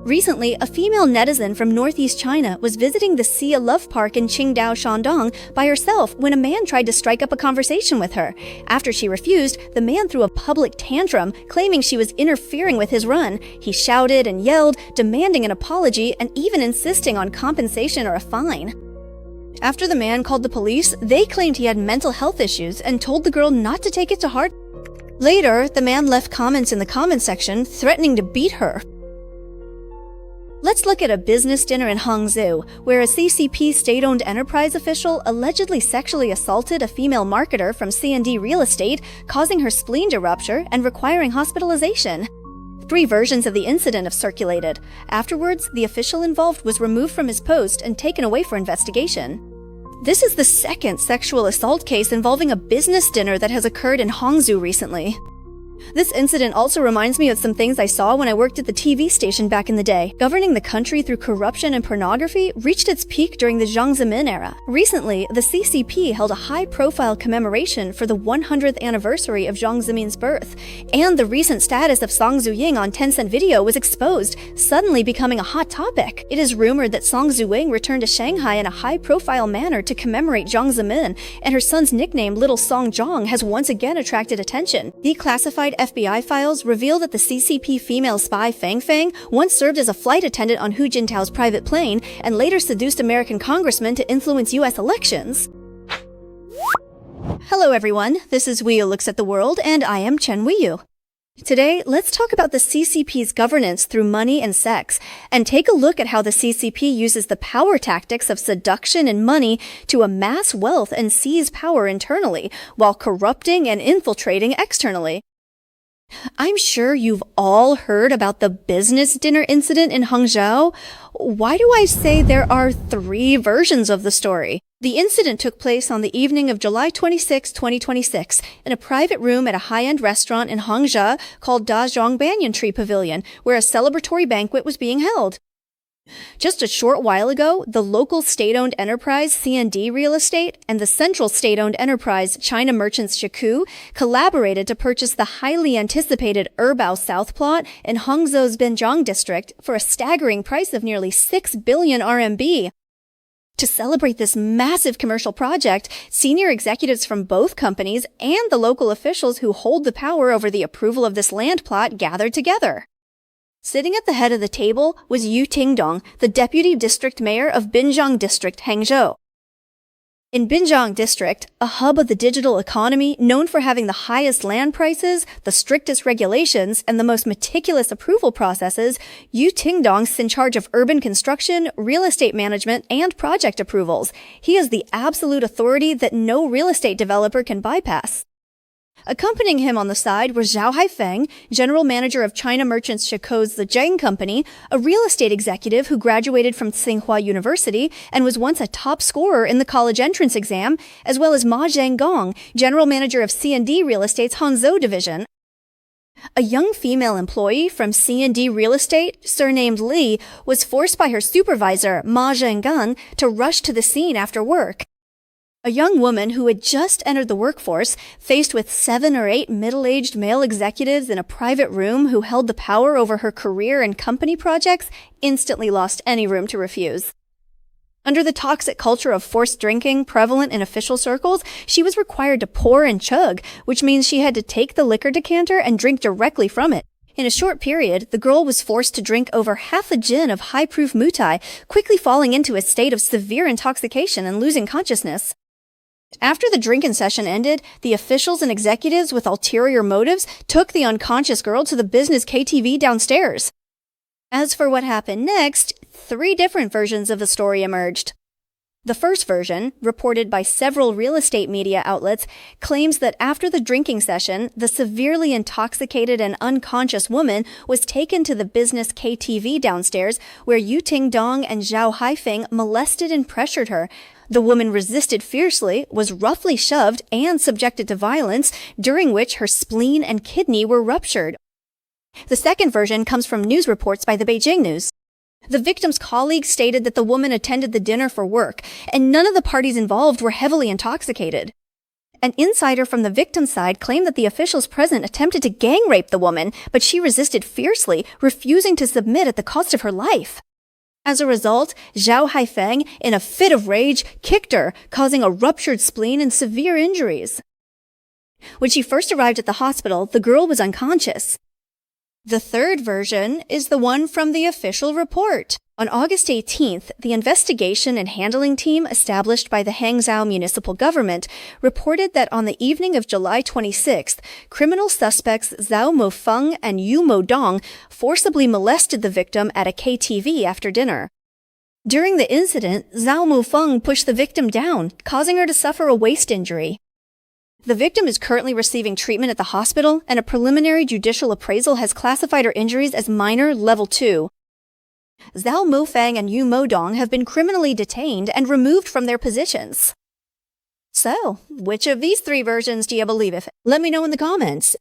Recently, a female netizen from northeast China was visiting the Sia Love Park in Qingdao, Shandong by herself when a man tried to strike up a conversation with her. After she refused, the man threw a public tantrum, claiming she was interfering with his run. He shouted and yelled, demanding an apology and even insisting on compensation or a fine. After the man called the police, they claimed he had mental health issues and told the girl not to take it to heart. Later, the man left comments in the comment section threatening to beat her. Let's look at a business dinner in Hangzhou, where a CCP state-owned enterprise official allegedly sexually assaulted a female marketer from C&D Real Estate, causing her spleen to rupture and requiring hospitalization. 3 versions of the incident have circulated. Afterwards, the official involved was removed from his post and taken away for investigation. This is the second sexual assault case involving a business dinner that has occurred in Hangzhou recently. This incident also reminds me of some things I saw when I worked at the TV station back in the day. Governing the country through corruption and pornography reached its peak during the Jiang Zemin era. Recently, the CCP held a high-profile commemoration for the 100th anniversary of Jiang Zemin's birth, and the recent status of Song Zuying on Tencent Video was exposed, suddenly becoming a hot topic. It is rumored that Song Zuying returned to Shanghai in a high-profile manner to commemorate Jiang Zemin, and her son's nickname Little Song Jiang has once again attracted attention. Declassified FBI files reveal that the CCP female spy Fang Fang once served as a flight attendant on Hu Jintao's private plane and later seduced American congressmen to influence U.S. elections. Hello everyone, this is Wiyu Looks at the World, and I am Chen Wiyu. Today, let's talk about the CCP's governance through money and sex, and take a look at how the CCP uses the power tactics of seduction and money to amass wealth and seize power internally, while corrupting and infiltrating externally. I'm sure you've all heard about the business dinner incident in Hangzhou. Why do I say there are 3 versions of the story? The incident took place on the evening of July 26, 2026, in a private room at a high-end restaurant in Hangzhou called Dazhong Banyan Tree Pavilion, where a celebratory banquet was being held. Just a short while ago, the local state-owned enterprise C&D Real Estate and the central state-owned enterprise China Merchants Shekou collaborated to purchase the highly anticipated Erbao South plot in Hangzhou's Binjiang district for a staggering price of nearly 6 billion RMB. To celebrate this massive commercial project, senior executives from both companies and the local officials who hold the power over the approval of this land plot gathered together. Sitting at the head of the table was Yu Qingdao, the deputy district mayor of Binjiang District, Hangzhou. In Binjiang District, a hub of the digital economy known for having the highest land prices, the strictest regulations, and the most meticulous approval processes, Yu Qingdao is in charge of urban construction, real estate management, and project approvals. He is the absolute authority that no real estate developer can bypass. Accompanying him on the side was Zhao Haifeng, general manager of China Merchants Shekou's The Zhang Company, a real estate executive who graduated from Tsinghua University and was once a top scorer in the college entrance exam, as well as Ma Zhenggong, general manager of C&D Real Estate's Hangzhou division. A young female employee from C&D Real Estate, surnamed Li, was forced by her supervisor, Ma Zhenggong, to rush to the scene after work. A young woman who had just entered the workforce, faced with 7 or 8 middle-aged male executives in a private room who held the power over her career and company projects, instantly lost any room to refuse. Under the toxic culture of forced drinking prevalent in official circles, she was required to pour and chug, which means she had to take the liquor decanter and drink directly from it. In a short period, the girl was forced to drink over half a gin of high-proof mutai, quickly falling into a state of severe intoxication and losing consciousness. After the drinking session ended, the officials and executives with ulterior motives took the unconscious girl to the business KTV downstairs. As for what happened next, 3 different versions of the story emerged. The first version, reported by several real estate media outlets, claims that after the drinking session, the severely intoxicated and unconscious woman was taken to the business KTV downstairs, where Yu Qingdao and Zhao Haifeng molested and pressured her. The woman resisted fiercely, was roughly shoved, and subjected to violence, during which her spleen and kidney were ruptured. The second version comes from news reports by the Beijing News. The victim's colleague stated that the woman attended the dinner for work, and none of the parties involved were heavily intoxicated. An insider from the victim's side claimed that the officials present attempted to gang rape the woman, but she resisted fiercely, refusing to submit at the cost of her life. As a result, Zhao Haifeng, in a fit of rage, kicked her, causing a ruptured spleen and severe injuries. When she first arrived at the hospital, the girl was unconscious. The third version is the one from the official report. On August 18th, the investigation and handling team established by the Hangzhou municipal government reported that on the evening of July 26th, criminal suspects Zhao Mofeng and Yu Modong forcibly molested the victim at a KTV after dinner. During the incident, Zhao Mofeng pushed the victim down, causing her to suffer a waist injury. The victim is currently receiving treatment at the hospital, and a preliminary judicial appraisal has classified her injuries as minor level 2. Zhao Mofeng and Yu Modong have been criminally detained and removed from their positions. So, which of these three versions do you believe? Let me know in the comments.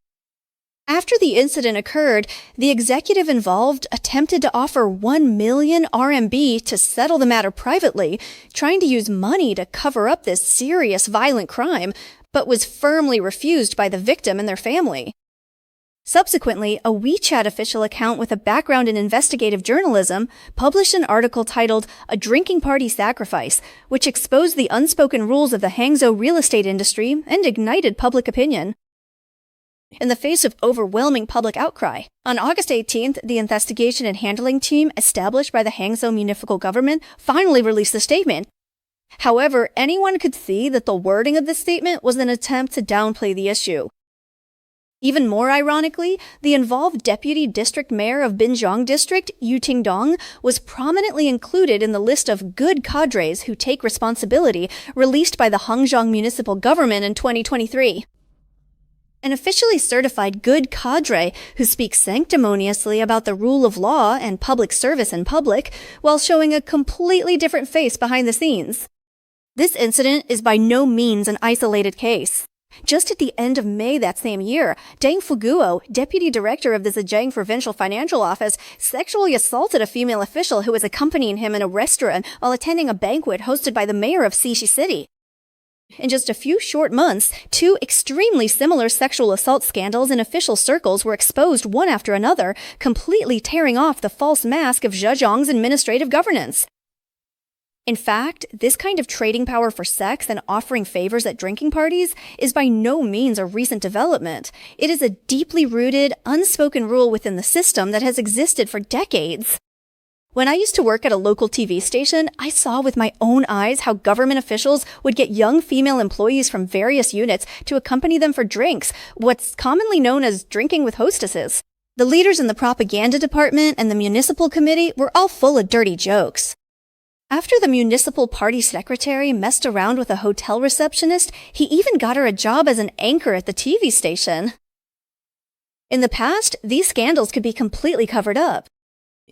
After the incident occurred, the executive involved attempted to offer 1 million RMB to settle the matter privately, trying to use money to cover up this serious violent crime, but was firmly refused by the victim and their family. Subsequently, a WeChat official account with a background in investigative journalism published an article titled "A Drinking Party Sacrifice," which exposed the unspoken rules of the Hangzhou real estate industry and ignited public opinion. In the face of overwhelming public outcry, on August 18th, the investigation and handling team established by the Hangzhou municipal government finally released a statement. However, anyone could see that the wording of this statement was an attempt to downplay the issue. Even more ironically, the involved deputy district mayor of Binjiang district, Yu Qingdao, was prominently included in the list of good cadres who take responsibility released by the Hangzhou municipal government in 2023. An officially certified good cadre who speaks sanctimoniously about the rule of law and public service in public, while showing a completely different face behind the scenes. This incident is by no means an isolated case. Just at the end of May that same year, Deng Fuguo, deputy director of the Zhejiang Provincial Financial Office, sexually assaulted a female official who was accompanying him in a restaurant while attending a banquet hosted by the mayor of Xixi City. In just a few short months, two extremely similar sexual assault scandals in official circles were exposed one after another, completely tearing off the false mask of Zhejiang's administrative governance. In fact, this kind of trading power for sex and offering favors at drinking parties is by no means a recent development. It is a deeply rooted, unspoken rule within the system that has existed for decades. When I used to work at a local TV station, I saw with my own eyes how government officials would get young female employees from various units to accompany them for drinks, what's commonly known as drinking with hostesses. The leaders in the propaganda department and the municipal committee were all full of dirty jokes. After the municipal party secretary messed around with a hotel receptionist, he even got her a job as an anchor at the TV station. In the past, these scandals could be completely covered up.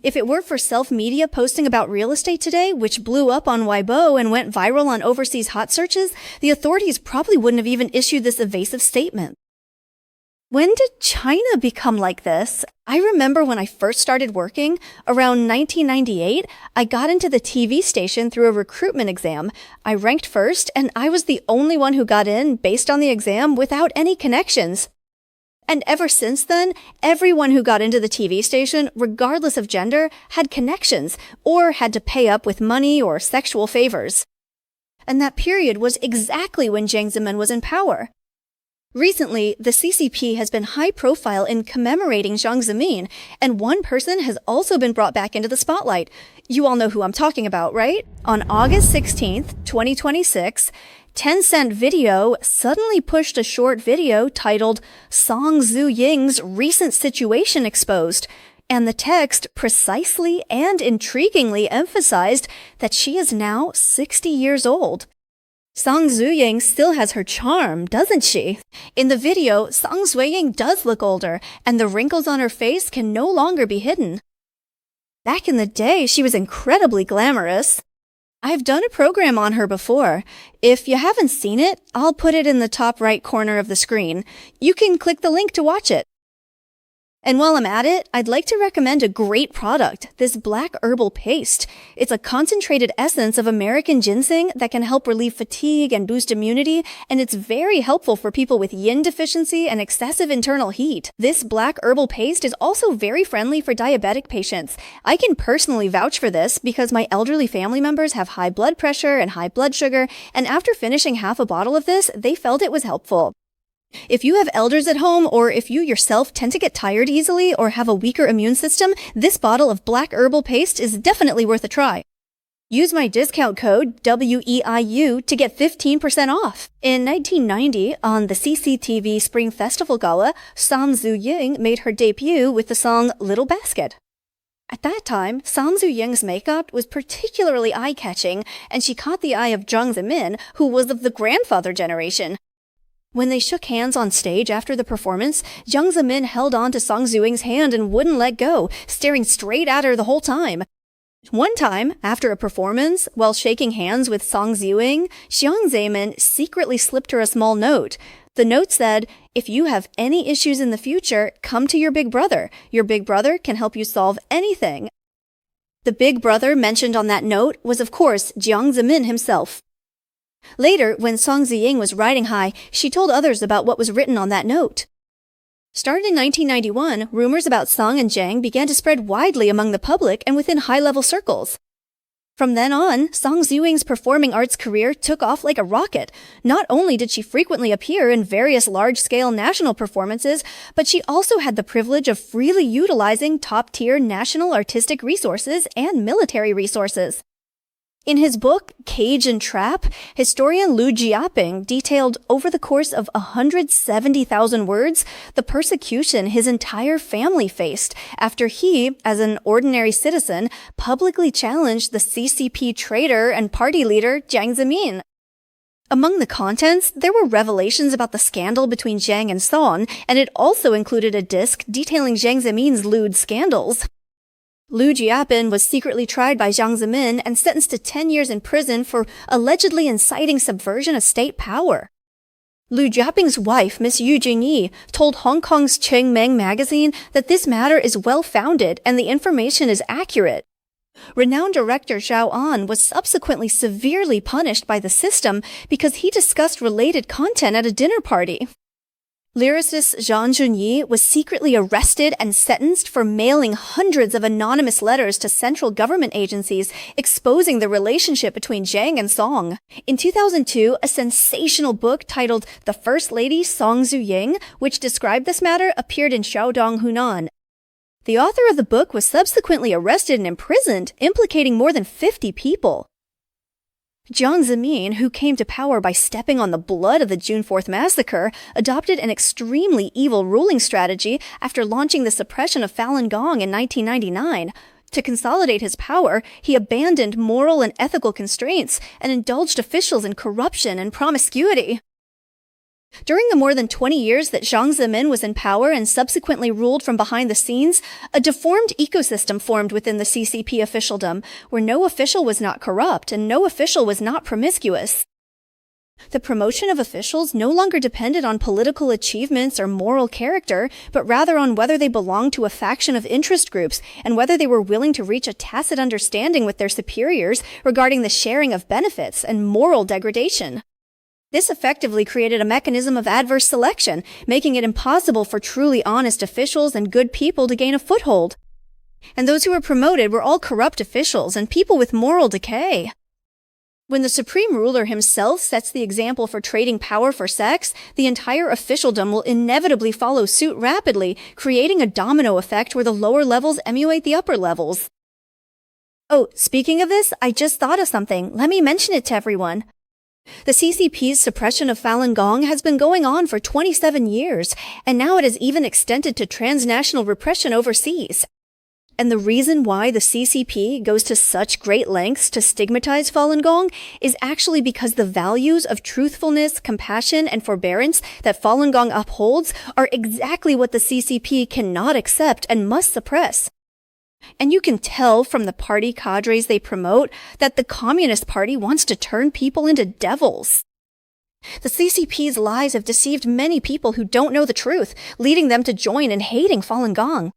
If it weren't for self-media posting about real estate today, which blew up on Weibo and went viral on overseas hot searches, the authorities probably wouldn't have even issued this evasive statement. When did China become like this? I remember when I first started working, around 1998, I got into the TV station through a recruitment exam. I ranked first, and I was the only one who got in based on the exam without any connections. And ever since then, everyone who got into the TV station, regardless of gender, had connections, or had to pay up with money or sexual favors. And that period was exactly when Jiang Zemin was in power. Recently, the CCP has been high profile in commemorating Jiang Zemin, and one person has also been brought back into the spotlight. You all know who I'm talking about, right? On August 16th, 2026, Tencent Video suddenly pushed a short video titled Song Zuying's Recent Situation Exposed, and the text precisely and intriguingly emphasized that she is now 60 years old. Song Zuying still has her charm, doesn't she? In the video, Song Zuying does look older, and the wrinkles on her face can no longer be hidden. Back in the day, she was incredibly glamorous. I've done a program on her before. If you haven't seen it, I'll put it in the top right corner of the screen. You can click the link to watch it. And while I'm at it, I'd like to recommend a great product, this black herbal paste. It's a concentrated essence of American ginseng that can help relieve fatigue and boost immunity, and it's very helpful for people with yin deficiency and excessive internal heat. This black herbal paste is also very friendly for diabetic patients. I can personally vouch for this because my elderly family members have high blood pressure and high blood sugar, and after finishing half a bottle of this, they felt it was helpful. If you have elders at home, or if you yourself tend to get tired easily or have a weaker immune system, this bottle of black herbal paste is definitely worth a try. Use my discount code WEIU to get 15% off. In 1990, on the CCTV Spring Festival Gala, Sang Zhu-ying made her debut with the song Little Basket. At that time, Sang Zhu-ying's makeup was particularly eye-catching, and she caught the eye of Jiang Zemin, who was of the grandfather generation. When they shook hands on stage after the performance, Jiang Zemin held on to Sang Zhu-ying's hand and wouldn't let go, staring straight at her the whole time. One time, after a performance, while shaking hands with Sang Zhu-ying, Jiang Zemin secretly slipped her a small note. The note said, "If you have any issues in the future, come to your big brother. Your big brother can help you solve anything." The big brother mentioned on that note was, of course, Jiang Zemin himself. Later, when Sang Zhu-ying was riding high, she told others about what was written on that note. Started in 1991, rumors about Sang and Jiang began to spread widely among the public and within high-level circles. From then on, Sang Zhu-ying's performing arts career took off like a rocket. Not only did she frequently appear in various large-scale national performances, but she also had the privilege of freely utilizing top-tier national artistic resources and military resources. In his book, Cage and Trap, historian Lu Jiaping detailed over the course of 170,000 words the persecution his entire family faced after he, as an ordinary citizen, publicly challenged the CCP traitor and party leader Jiang Zemin. Among the contents, there were revelations about the scandal between Jiang and Sang, and it also included a disc detailing Jiang Zemin's lewd scandals. Lu Jiaping was secretly tried by Jiang Zemin and sentenced to 10 years in prison for allegedly inciting subversion of state power. Lu Jiaping's wife, Miss Yu Jingyi, told Hong Kong's Chengmeng magazine that this matter is well-founded and the information is accurate. Renowned director Zhao An was subsequently severely punished by the system because he discussed related content at a dinner party. Lyricist Zhang Junyi was secretly arrested and sentenced for mailing hundreds of anonymous letters to central government agencies exposing the relationship between Jiang and Sang. In 2002, a sensational book titled The First Lady Sang Zhu-ying, which described this matter, appeared in Shaodong, Hunan. The author of the book was subsequently arrested and imprisoned, implicating more than 50 people. Jiang Zemin, who came to power by stepping on the blood of the June 4th massacre, adopted an extremely evil ruling strategy after launching the suppression of Falun Gong in 1999. To consolidate his power, he abandoned moral and ethical constraints and indulged officials in corruption and promiscuity. During the more than 20 years that Jiang Zemin was in power and subsequently ruled from behind the scenes, a deformed ecosystem formed within the CCP officialdom, where no official was not corrupt and no official was not promiscuous. The promotion of officials no longer depended on political achievements or moral character, but rather on whether they belonged to a faction of interest groups and whether they were willing to reach a tacit understanding with their superiors regarding the sharing of benefits and moral degradation. This effectively created a mechanism of adverse selection, making it impossible for truly honest officials and good people to gain a foothold. And those who were promoted were all corrupt officials and people with moral decay. When the supreme ruler himself sets the example for trading power for sex, the entire officialdom will inevitably follow suit rapidly, creating a domino effect where the lower levels emulate the upper levels. Oh, speaking of this, I just thought of something. Let me mention it to everyone. The CCP's suppression of Falun Gong has been going on for 27 years, and now it has even extended to transnational repression overseas. And the reason why the CCP goes to such great lengths to stigmatize Falun Gong is actually because the values of truthfulness, compassion, and forbearance that Falun Gong upholds are exactly what the CCP cannot accept and must suppress. And you can tell from the party cadres they promote that the Communist Party wants to turn people into devils. The CCP's lies have deceived many people who don't know the truth, leading them to join in hating Falun Gong.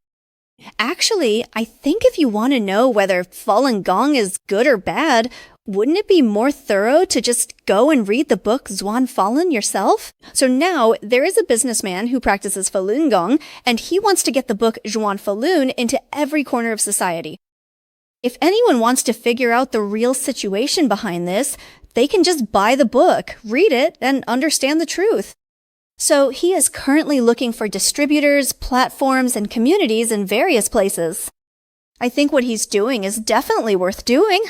Actually, I think if you want to know whether Falun Gong is good or bad, wouldn't it be more thorough to just go and read the book Zhuan Falun yourself? So now, there is a businessman who practices Falun Gong, and he wants to get the book Zhuan Falun into every corner of society. If anyone wants to figure out the real situation behind this, they can just buy the book, read it, and understand the truth. So he is currently looking for distributors, platforms, and communities in various places. I think what he's doing is definitely worth doing.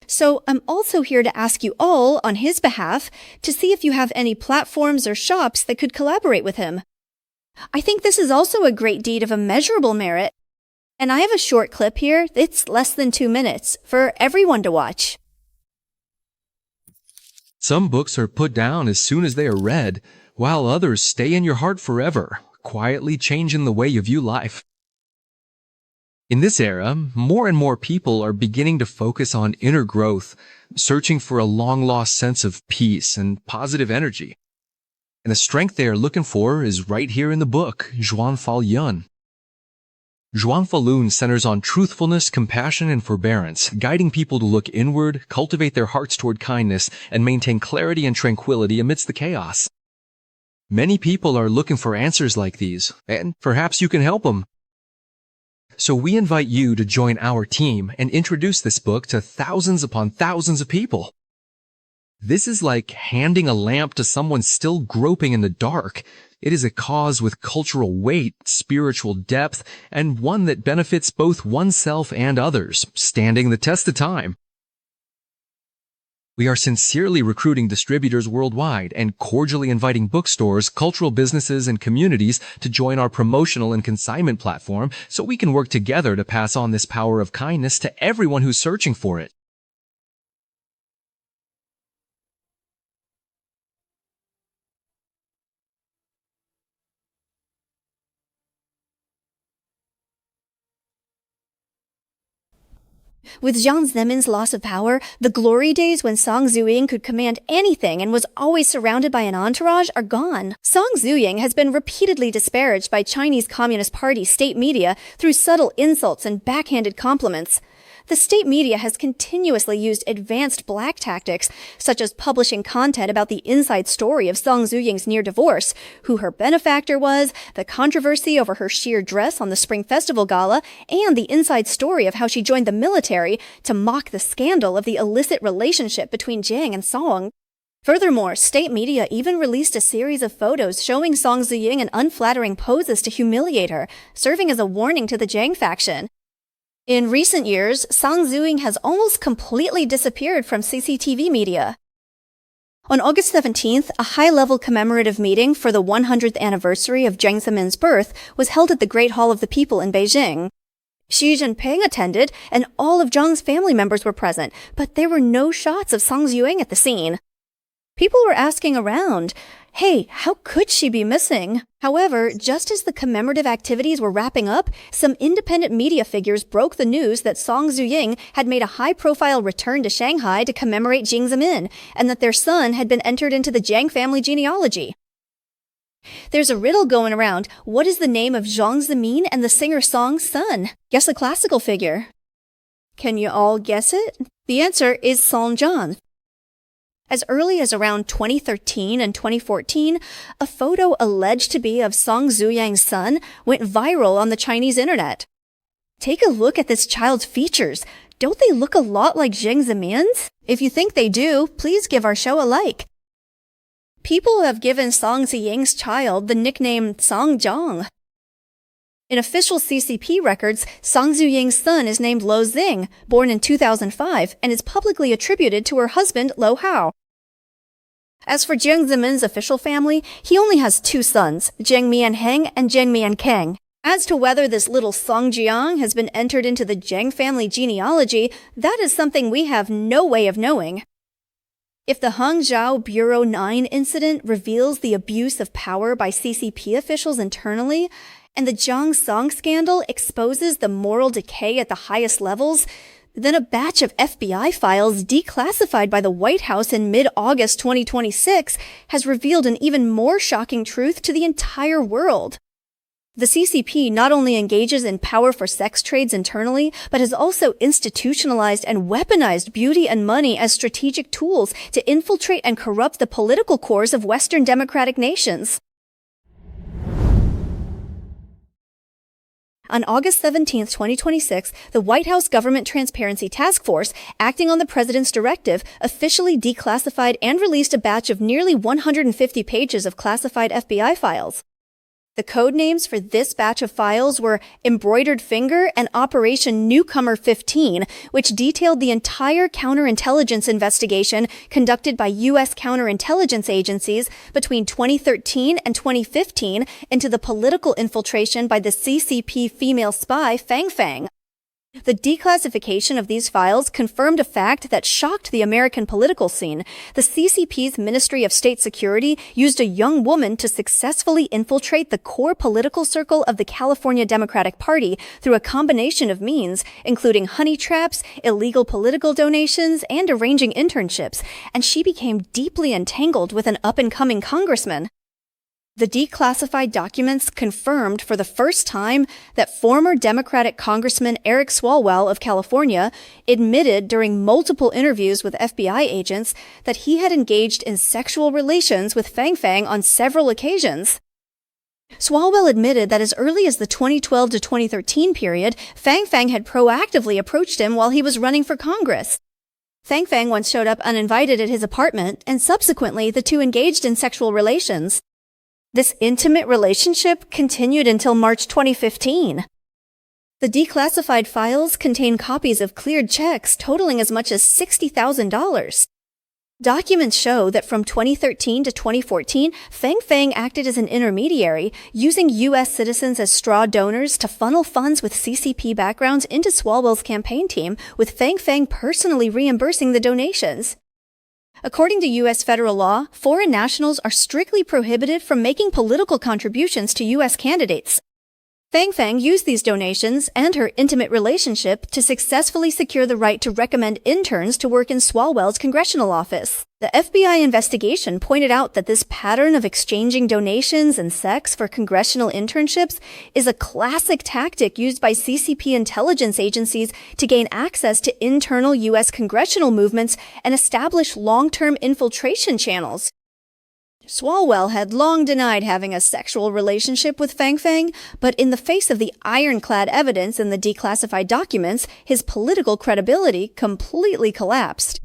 So I'm also here to ask you all, on his behalf, to see if you have any platforms or shops that could collaborate with him. I think this is also a great deed of immeasurable merit. And I have a short clip here, it's less than 2 minutes, for everyone to watch. Some books are put down as soon as they are read, while others stay in your heart forever, quietly changing the way you view life. In this era, more and more people are beginning to focus on inner growth, searching for a long-lost sense of peace and positive energy. And the strength they are looking for is right here in the book, Zhuan Falun. Zhuan Falun centers on truthfulness, compassion, and forbearance, guiding people to look inward, cultivate their hearts toward kindness, and maintain clarity and tranquility amidst the chaos. Many people are looking for answers like these, and perhaps you can help them. So we invite you to join our team and introduce this book to thousands upon thousands of people. This is like handing a lamp to someone still groping in the dark. It is a cause with cultural weight, spiritual depth, and one that benefits both oneself and others, standing the test of time. We are sincerely recruiting distributors worldwide and cordially inviting bookstores, cultural businesses, and communities to join our promotional and consignment platform so we can work together to pass on this power of kindness to everyone who's searching for it. With Jiang Zemin's loss of power, the glory days when Song Zuying could command anything and was always surrounded by an entourage are gone. Song Zuying has been repeatedly disparaged by Chinese Communist Party state media through subtle insults and backhanded compliments. The state media has continuously used advanced black tactics, such as publishing content about the inside story of Song Zuying's near divorce, who her benefactor was, the controversy over her sheer dress on the Spring Festival Gala, and the inside story of how she joined the military to mock the scandal of the illicit relationship between Jiang and Song. Furthermore, state media even released a series of photos showing Song Zuying in unflattering poses to humiliate her, serving as a warning to the Jiang faction. In recent years, Song Zuying has almost completely disappeared from CCTV media. On August 17th, a high-level commemorative meeting for the 100th anniversary of Jiang Zemin's birth was held at the Great Hall of the People in Beijing. Xi Jinping attended, and all of Jiang's family members were present, but there were no shots of Song Zuying at the scene. People were asking around, hey, how could she be missing? However, just as the commemorative activities were wrapping up, some independent media figures broke the news that Song Zuying had made a high-profile return to Shanghai to commemorate Jiang Zemin, and that their son had been entered into the Jiang family genealogy. There's a riddle going around. What is the name of Jiang Zemin and the singer Song's son? Guess a classical figure. Can you all guess it? The answer is Song Jiang. As early as around 2013 and 2014, a photo alleged to be of Song Zuying's son went viral on the Chinese internet. Take a look at this child's features. Don't they look a lot like Jiang Zemin's? If you think they do, please give our show a like. People have given Song Zuying's child the nickname Song Jiang. In official CCP records, Song Zuying's son is named Lo Xing, born in 2005, and is publicly attributed to her husband, Lo Hao. As for Jiang Zemin's official family, he only has 2 sons, Jiang Mianheng and Jiang Miankang. As to whether this little Song Jiang has been entered into the Jiang family genealogy, that is something we have no way of knowing. If the Hangzhou Bureau 9 incident reveals the abuse of power by CCP officials internally, and the Jiang Song scandal exposes the moral decay at the highest levels, Then a batch of FBI files declassified by the White House in mid-August 2026 has revealed an even more shocking truth to the entire world. The CCP not only engages in power for sex trades internally, but has also institutionalized and weaponized beauty and money as strategic tools to infiltrate and corrupt the political cores of Western democratic nations. On August 17, 2026, the White House Government Transparency Task Force, acting on the president's directive, officially declassified and released a batch of nearly 150 pages of classified FBI files. The code names for this batch of files were Embroidered Finger and Operation Newcomer 15, which detailed the entire counterintelligence investigation conducted by U.S. counterintelligence agencies between 2013 and 2015 into the political infiltration by the CCP female spy Fang Fang. The declassification of these files confirmed a fact that shocked the American political scene. The CCP's Ministry of State Security used a young woman to successfully infiltrate the core political circle of the California Democratic Party through a combination of means, including honey traps, illegal political donations, and arranging internships, and she became deeply entangled with an up-and-coming congressman. The declassified documents confirmed for the first time that former Democratic Congressman Eric Swalwell of California admitted during multiple interviews with FBI agents that he had engaged in sexual relations with Fang Fang on several occasions. Swalwell admitted that as early as the 2012 to 2013 period, Fang Fang had proactively approached him while he was running for Congress. Fang Fang once showed up uninvited at his apartment, and subsequently the two engaged in sexual relations. This intimate relationship continued until March 2015. The declassified files contain copies of cleared checks totaling as much as $60,000. Documents show that from 2013 to 2014, Fang Fang acted as an intermediary, using U.S. citizens as straw donors to funnel funds with CCP backgrounds into Swalwell's campaign team, with Fang Fang personally reimbursing the donations. According to U.S. federal law, foreign nationals are strictly prohibited from making political contributions to U.S. candidates. Fang Fang used these donations and her intimate relationship to successfully secure the right to recommend interns to work in Swalwell's congressional office. The FBI investigation pointed out that this pattern of exchanging donations and sex for congressional internships is a classic tactic used by CCP intelligence agencies to gain access to internal U.S. congressional movements and establish long-term infiltration channels. Swalwell had long denied having a sexual relationship with Fang Fang, but in the face of the ironclad evidence in the declassified documents, his political credibility completely collapsed.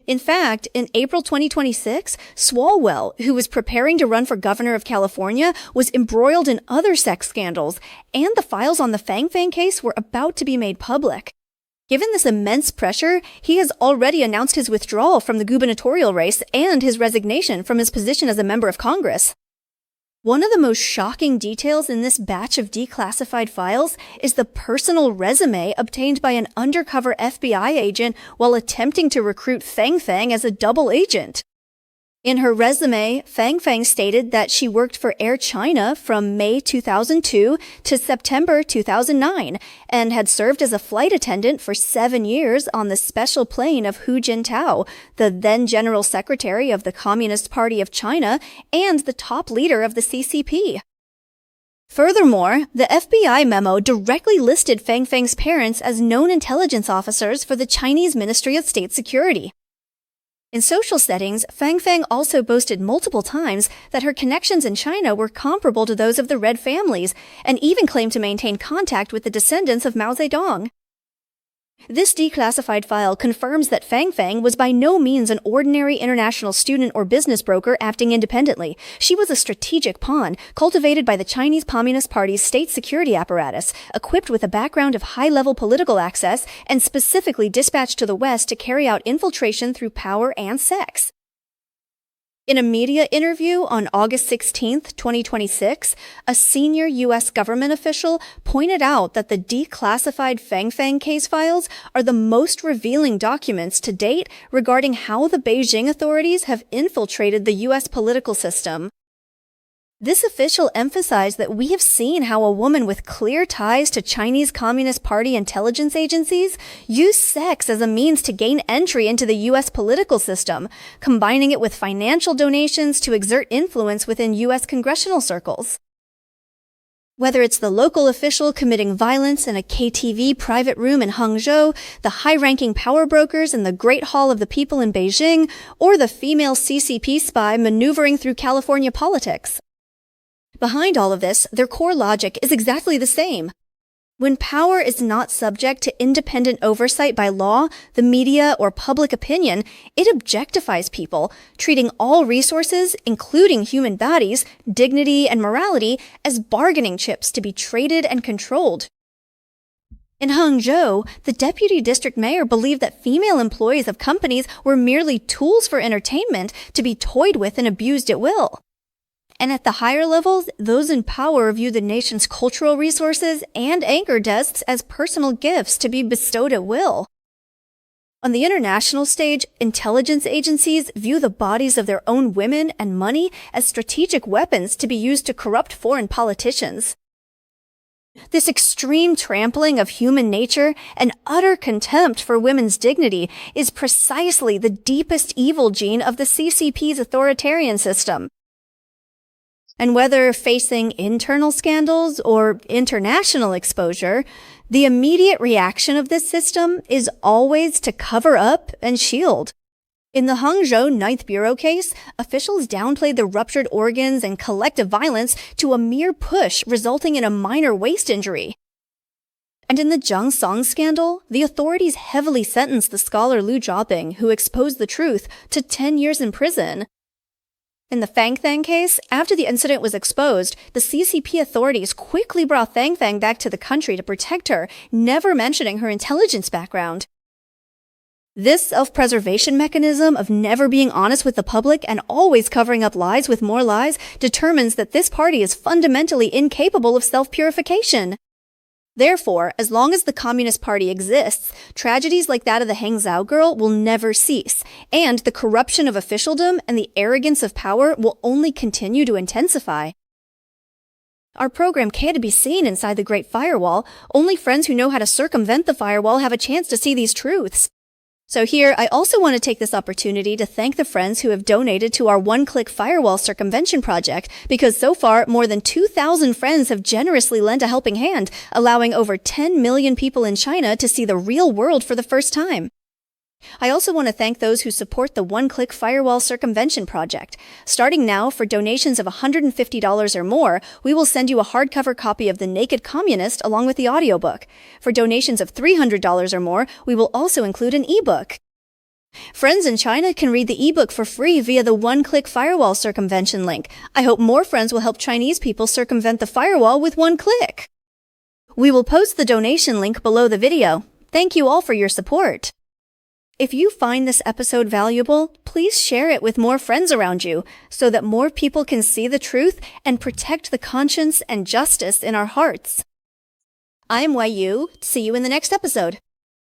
In fact, in April 2026, Swalwell, who was preparing to run for governor of California, was embroiled in other sex scandals, and the files on the Fang Fang case were about to be made public. Given this immense pressure, he has already announced his withdrawal from the gubernatorial race and his resignation from his position as a member of Congress. One of the most shocking details in this batch of declassified files is the personal resume obtained by an undercover FBI agent while attempting to recruit Fang Fang as a double agent. In her resume, Fang Fang stated that she worked for Air China from May 2002 to September 2009 and had served as a flight attendant for 7 years on the special plane of Hu Jintao, the then General Secretary of the Communist Party of China and the top leader of the CCP. Furthermore, the FBI memo directly listed Fang Fang's parents as known intelligence officers for the Chinese Ministry of State Security. In social settings, Fang Fang also boasted multiple times that her connections in China were comparable to those of the Red families, and even claimed to maintain contact with the descendants of Mao Zedong. This declassified file confirms that Fang Fang was by no means an ordinary international student or business broker acting independently. She was a strategic pawn, cultivated by the Chinese Communist Party's state security apparatus, equipped with a background of high-level political access, and specifically dispatched to the West to carry out infiltration through power and sex. In a media interview on August 16, 2026, a senior U.S. government official pointed out that the declassified Fang Fang case files are the most revealing documents to date regarding how the Beijing authorities have infiltrated the U.S. political system. This official emphasized that we have seen how a woman with clear ties to Chinese Communist Party intelligence agencies used sex as a means to gain entry into the U.S. political system, combining it with financial donations to exert influence within U.S. congressional circles. Whether it's the local official committing violence in a KTV private room in Hangzhou, the high-ranking power brokers in the Great Hall of the People in Beijing, or the female CCP spy maneuvering through California politics. Behind all of this, their core logic is exactly the same. When power is not subject to independent oversight by law, the media, or public opinion, it objectifies people, treating all resources, including human bodies, dignity, and morality, as bargaining chips to be traded and controlled. In Hangzhou, the deputy district mayor believed that female employees of companies were merely tools for entertainment to be toyed with and abused at will. And at the higher levels, those in power view the nation's cultural resources and anchor desks as personal gifts to be bestowed at will. On the international stage, intelligence agencies view the bodies of their own women and money as strategic weapons to be used to corrupt foreign politicians. This extreme trampling of human nature and utter contempt for women's dignity is precisely the deepest evil gene of the CCP's authoritarian system. And whether facing internal scandals or international exposure, the immediate reaction of this system is always to cover up and shield. In the Hangzhou 9th Bureau case, officials downplayed the ruptured organs and collective violence to a mere push resulting in a minor waist injury. And in the Zhang Song scandal, the authorities heavily sentenced the scholar Liu Zhaoping, who exposed the truth, to 10 years in prison. In the Fang Thang case, after the incident was exposed, the CCP authorities quickly brought Fang Fang back to the country to protect her, never mentioning her intelligence background. This self-preservation mechanism of never being honest with the public and always covering up lies with more lies determines that this party is fundamentally incapable of self-purification. Therefore, as long as the Communist Party exists, tragedies like that of the Hangzhou girl will never cease, and the corruption of officialdom and the arrogance of power will only continue to intensify. Our program can't be seen inside the Great Firewall. Only friends who know how to circumvent the firewall have a chance to see these truths. So here, I also want to take this opportunity to thank the friends who have donated to our one-click firewall circumvention project, because so far, more than 2,000 friends have generously lent a helping hand, allowing over 10 million people in China to see the real world for the first time. I also want to thank those who support the one-click firewall circumvention project. Starting now, for donations of $150 or more, we will send you a hardcover copy of The Naked Communist along with the audiobook. For donations of $300 or more, we will also include an ebook. Friends in China can read the ebook for free via the one-click firewall circumvention link. I hope more friends will help Chinese people circumvent the firewall with one click. We will post the donation link below the video. Thank you all for your support. If you find this episode valuable, please share it with more friends around you so that more people can see the truth and protect the conscience and justice in our hearts. I'm Yu. See you in the next episode.